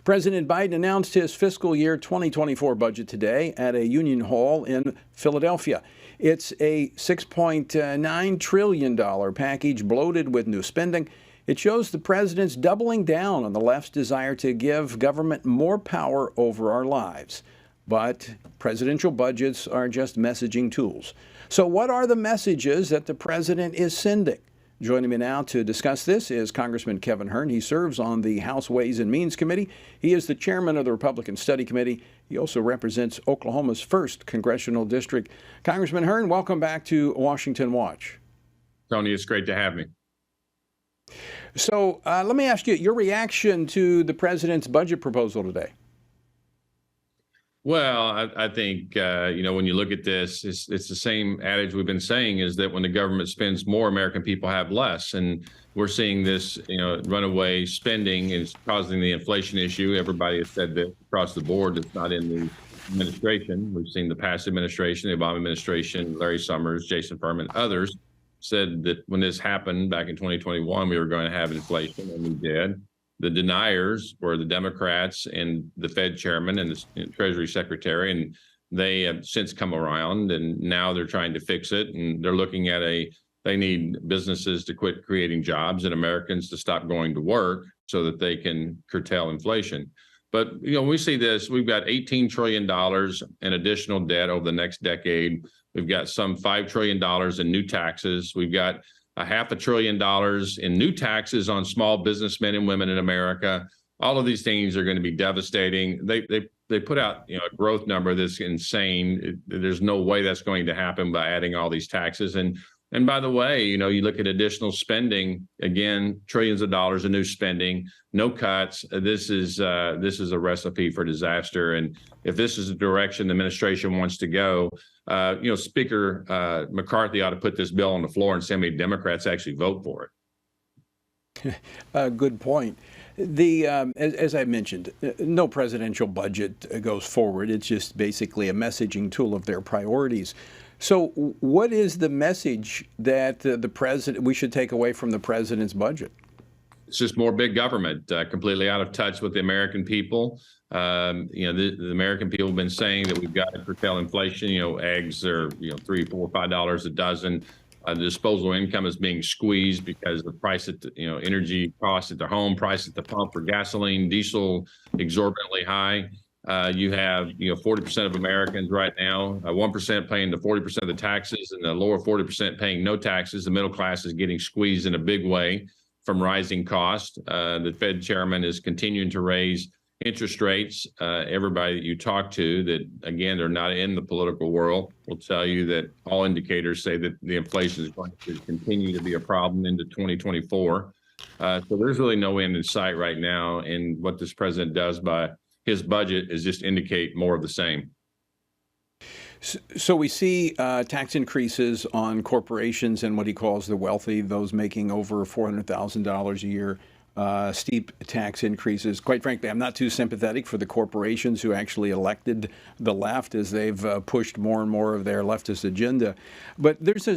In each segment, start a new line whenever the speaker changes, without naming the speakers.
President Biden announced his fiscal year 2024 budget today at a Union Hall in Philadelphia. It's a $6.9 trillion package bloated with new spending. It shows the president's doubling down on the left's desire to give government more power over our lives. But presidential budgets are just messaging tools. So what are the messages that the president is sending? Joining me now to discuss this is Congressman Kevin Hern. He serves on the House Ways and Means Committee. He is the chairman of the Republican Study Committee. He also represents Oklahoma's 1st Congressional District. Congressman Hern, welcome back to Washington Watch.
Tony, it's great to have me.
So let me ask you your reaction to the president's budget proposal today.
Well, I think, when you look at this, it's the same adage we've been saying, is that when the government spends more, American people have less. And we're seeing this, runaway spending is causing the inflation issue. Everybody has said that across the board. It's not in the administration. We've seen the past administration, the Obama administration, Larry Summers, Jason Furman, others said that when this happened back in 2021, we were going to have inflation, and we did. The deniers were the Democrats and the Fed chairman and the Treasury Secretary, and they have since come around, and now they're trying to fix it. And they're looking at they need businesses to quit creating jobs and Americans to stop going to work so that they can curtail inflation. But, we see this, we've got $18 trillion in additional debt over the next decade. We've got some $5 trillion in new taxes. We've got $500 billion in new taxes on small businessmen and women in America. All of these things are going to be devastating. They put out a growth number that's insane. There's no way that's going to happen by adding all these taxes. And by the way, you look at additional spending, again, trillions of dollars of new spending, no cuts. This is a recipe for disaster. And if this is the direction the administration wants to go, Speaker McCarthy ought to put this bill on the floor and see how many Democrats actually vote for
it. Good point. As I mentioned, no presidential budget goes forward. It's just basically a messaging tool of their priorities. So what is the message that the president we should take away from the president's budget?
It's just more big government, completely out of touch with the American people. The American people have been saying that we've got to curtail inflation. Eggs are $3, $4, $5 a dozen. The disposable income is being squeezed because the price at energy costs at the home, price at the pump for gasoline, diesel exorbitantly high. You have 40% of Americans right now, 1% paying the 40% of the taxes, and the lower 40% paying no taxes. The middle class is getting squeezed in a big way from rising costs. The Fed chairman is continuing to raise interest rates. Everybody that you talk to that, again, they're not in the political world, will tell you that all indicators say that the inflation is going to continue to be a problem into 2024. So there's really no end in sight right now. And what this president does by his budget is just indicate more of the same.
So we see tax increases on corporations and what he calls the wealthy, those making over $400,000 a year. Steep tax increases. Quite frankly, I'm not too sympathetic for the corporations who actually elected the left as they've pushed more and more of their leftist agenda. But there's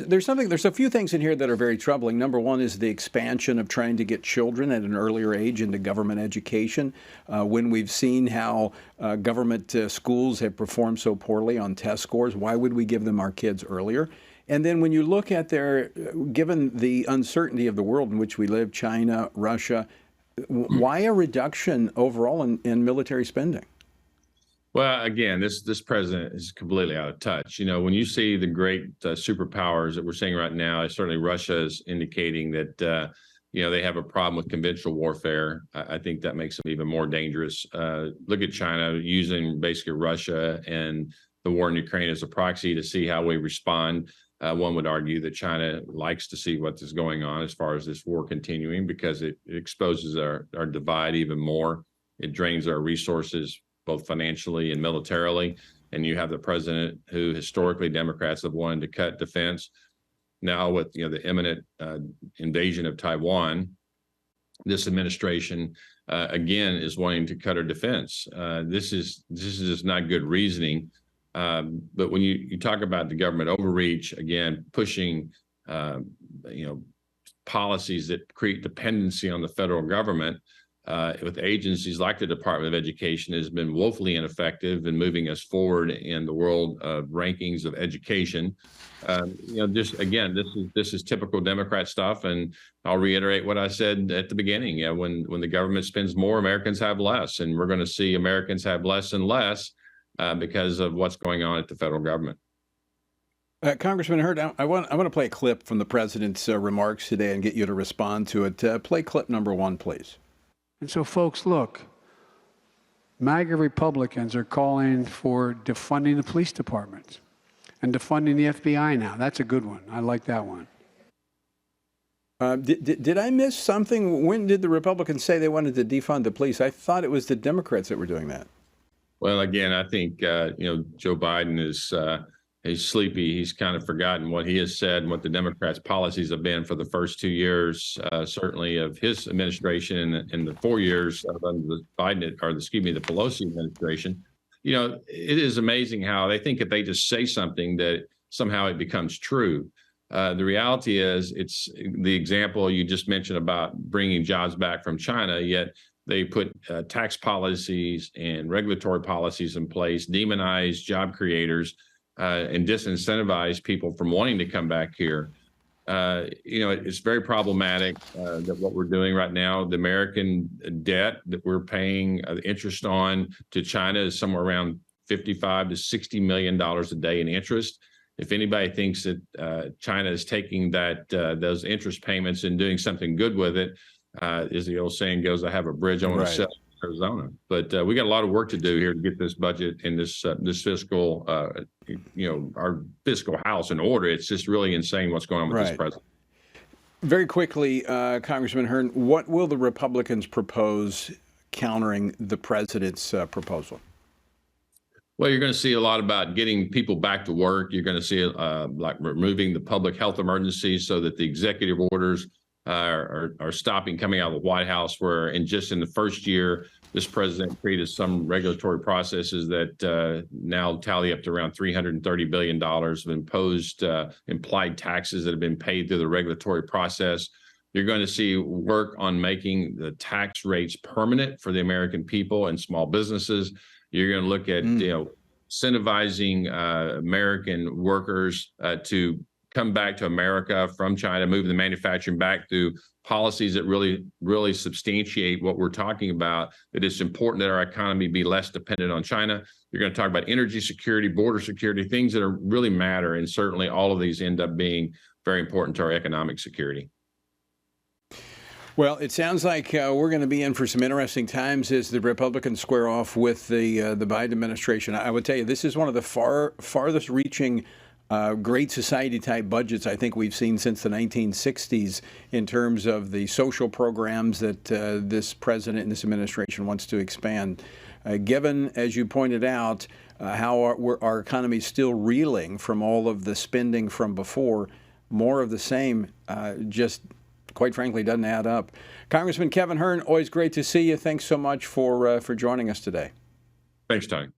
a few things in here that are very troubling. Number one is the expansion of trying to get children at an earlier age into government education. When we've seen how government schools have performed so poorly on test scores, why would we give them our kids earlier? And then when you look at given the uncertainty of the world in which we live, China, Russia, why a reduction overall in military spending?
Well, again, this president is completely out of touch. When you see the great superpowers that we're seeing right now, certainly Russia is indicating that, they have a problem with conventional warfare. I think that makes them even more dangerous. Look at China using basically Russia and the war in Ukraine as a proxy to see how we respond. One would argue that China likes to see what is going on as far as this war continuing because it exposes our divide even more. It drains our resources, both financially and militarily. And you have the president who historically Democrats have wanted to cut defense. Now with the imminent invasion of Taiwan, this administration again is wanting to cut our defense. This is just not good reasoning. But when you talk about the government overreach, again, pushing, policies that create dependency on the federal government, with agencies like the Department of Education has been woefully ineffective in moving us forward in the world rankings of education. Just again, this is typical Democrat stuff, and I'll reiterate what I said at the beginning. Yeah, when the government spends more, Americans have less, and we're going to see Americans have less and less because of what's going on at the federal government.
Congressman Herd, I want to play a clip from the president's remarks today and get you to respond to it. Play clip number 1, please.
And so, folks, look, MAGA Republicans are calling for defunding the police departments and defunding the FBI now. That's a good one. I like that one.
Did I miss something? When did the Republicans say they wanted to defund the police? I thought it was the Democrats that were doing that.
Well, again, I think, Joe Biden is he's sleepy. He's kind of forgotten what he has said and what the Democrats' policies have been for the first 2 years, certainly of his administration and the 4 years of the the Pelosi administration. It is amazing how they think if they just say something that somehow it becomes true. The reality is it's the example you just mentioned about bringing jobs back from China, yet they put tax policies and regulatory policies in place, demonize job creators, and disincentivize people from wanting to come back here. It's very problematic that what we're doing right now, the American debt that we're paying interest on to China is somewhere around $55 to $60 million a day in interest. If anybody thinks that China is taking those interest payments and doing something good with it, as the old saying goes, I have a bridge I want to sell in Arizona. But we got a lot of work to do here to get this budget and this fiscal, our fiscal house in order. It's just really insane what's going on with this president.
Very quickly, Congressman Hern, what will the Republicans propose countering the president's proposal?
Well, you're going to see a lot about getting people back to work. You're going to see like removing the public health emergency so that the executive orders are stopping coming out of the White House, where in the first year, this president created some regulatory processes that now tally up to around $330 billion of imposed implied taxes that have been paid through the regulatory process. You're going to see work on making the tax rates permanent for the American people and small businesses. You're going to look at incentivizing American workers to come back to America from China, move the manufacturing back through policies that really substantiate what we're talking about, that it's important that our economy be less dependent on China. You're going to talk about energy security, border security, things that really matter. And certainly all of these end up being very important to our economic security.
Well, it sounds like we're going to be in for some interesting times as the Republicans square off with the Biden administration. I would tell you, this is one of the farthest reaching Great Society type budgets I think we've seen since the 1960s in terms of the social programs that this president and this administration wants to expand. Given, as you pointed out, how our economy is still reeling from all of the spending from before, more of the same just quite frankly doesn't add up. Congressman Kevin Hern, always great to see you. Thanks so much for joining us today.
Thanks, Tony.